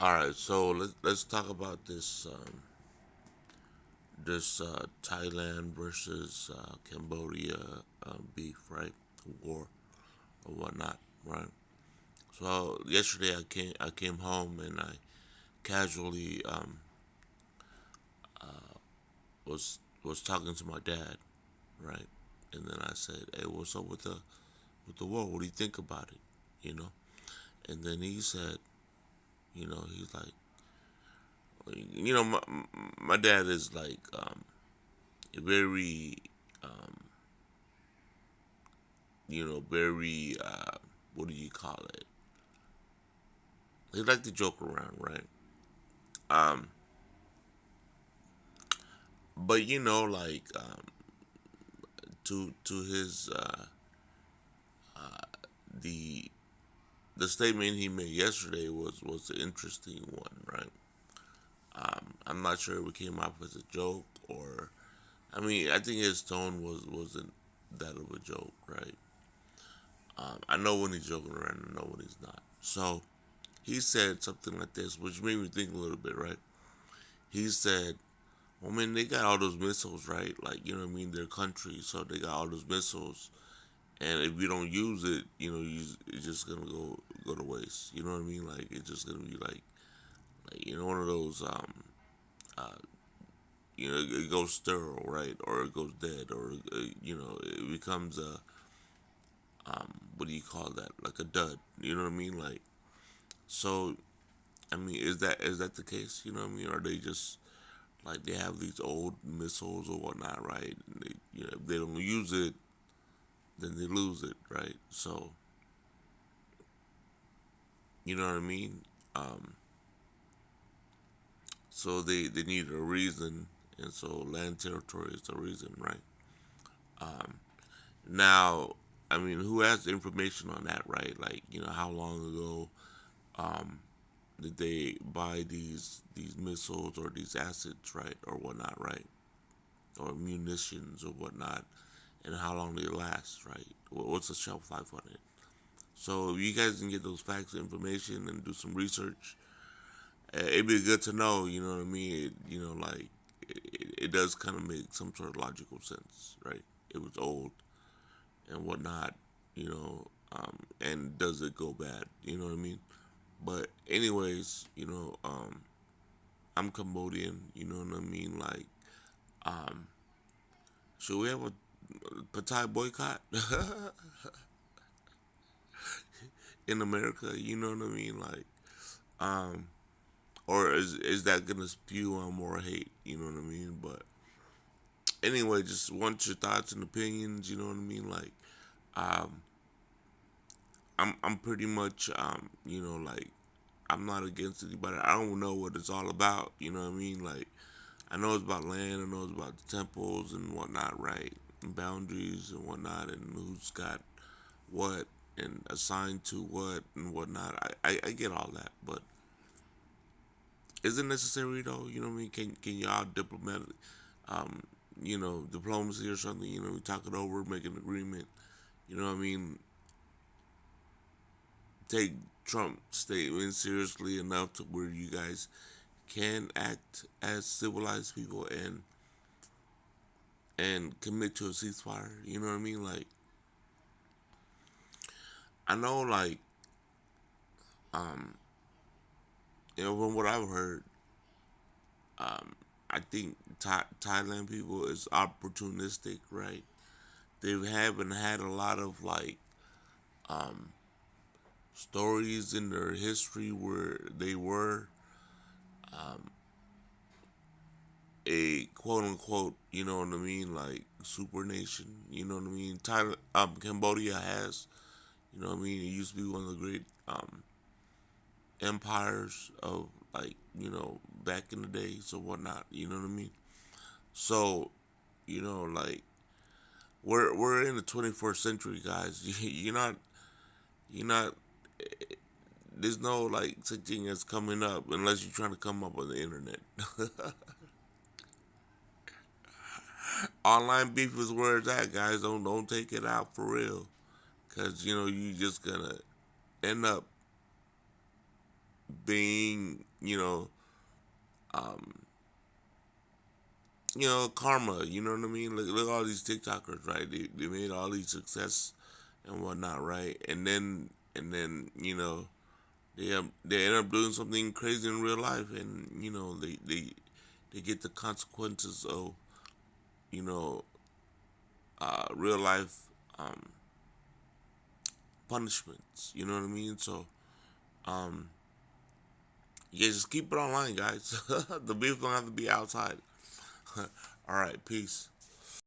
All right, so let's talk about this Thailand versus Cambodia beef, right? War or whatnot, right? So yesterday I came home and I casually was talking to my dad, right? And then I said, "Hey, what's up with the war? What do you think about it?" You know. And then he said, he's like, my dad is like very, um, very, what do you call it? He like to joke around, right? Um, but like to his the the statement he made yesterday was an interesting one, right? I'm not sure if it came off as a joke or, I mean, I think his tone wasn't that of a joke, right? I know when he's joking around, I know when he's not. So he said something like this, which made me think a little bit, right? He said, "Well, man, they got all those missiles, right? Like, you know what I mean? Their country, so they got all those missiles, and if you don't use it, it's just gonna go to waste. You know what I mean? Like, it's just gonna be like one of those, it goes sterile, right? Or it goes dead, or it becomes a, what do you call that? Like a dud. You know what I mean? Like, so, I mean, is that the case? You know what I mean? Or they just like they have these old missiles or whatnot, right? And if they don't use it, then they lose it, right? So, you know what I mean? Um, so they need a reason, and so land territory is the reason, right? Now, I mean, who has the information on that, right? Like, how long ago did they buy these missiles or these assets, right, or whatnot, right, or munitions or whatnot, and how long they last, right? What's the shelf life on it? So if you guys can get those facts, information, and do some research, it'd be good to know. You know what I mean? Like it does kind of make some sort of logical sense, right? It was old and whatnot, and does it go bad? You know what I mean? But anyways, I'm Cambodian. You know what I mean? Like, should we have a Patai boycott in America? You know what I mean? Like, or is that gonna spew on more hate? You know what I mean? But anyway, just want your thoughts and opinions. You know what I mean? Like, um, I'm pretty much like I'm not against anybody. I don't know what it's all about. You know what I mean? Like, I know it's about land. I know it's about the temples and whatnot, right? And boundaries and whatnot, and who's got what and assigned to what and whatnot. I get all that, but is it necessary though? You know what I mean? Can y'all diplomatic, um, diplomacy or something? We talk it over, make an agreement. You know what I mean? Take Trump statement seriously enough to where you guys can act as civilized people and commit to a ceasefire. You know what I mean? Like, I know, like, um, from what I've heard, I think Thailand people is opportunistic, right? They haven't had a lot of like stories in their history where they were a quote unquote, you know what I mean, like super nation. You know what I mean? Thailand, Cambodia has, you know what I mean. It used to be one of the great empires of like back in the days or whatnot. You know what I mean? So like we're in the 21st century, guys. You're not. There's no like such thing as coming up unless you're trying to come up on the internet. Online beef is where it's at, guys. Don't take it out for real, cause you just gonna end up being, um, karma. You know what I mean? Look at all these TikTokers, right? They made all these success and whatnot, right? And then they end up doing something crazy in real life, and they get the consequences of you know real life um, punishments. You know what I mean? So um, yeah, just keep it online, guys. The beef don't have to be outside. All right, peace.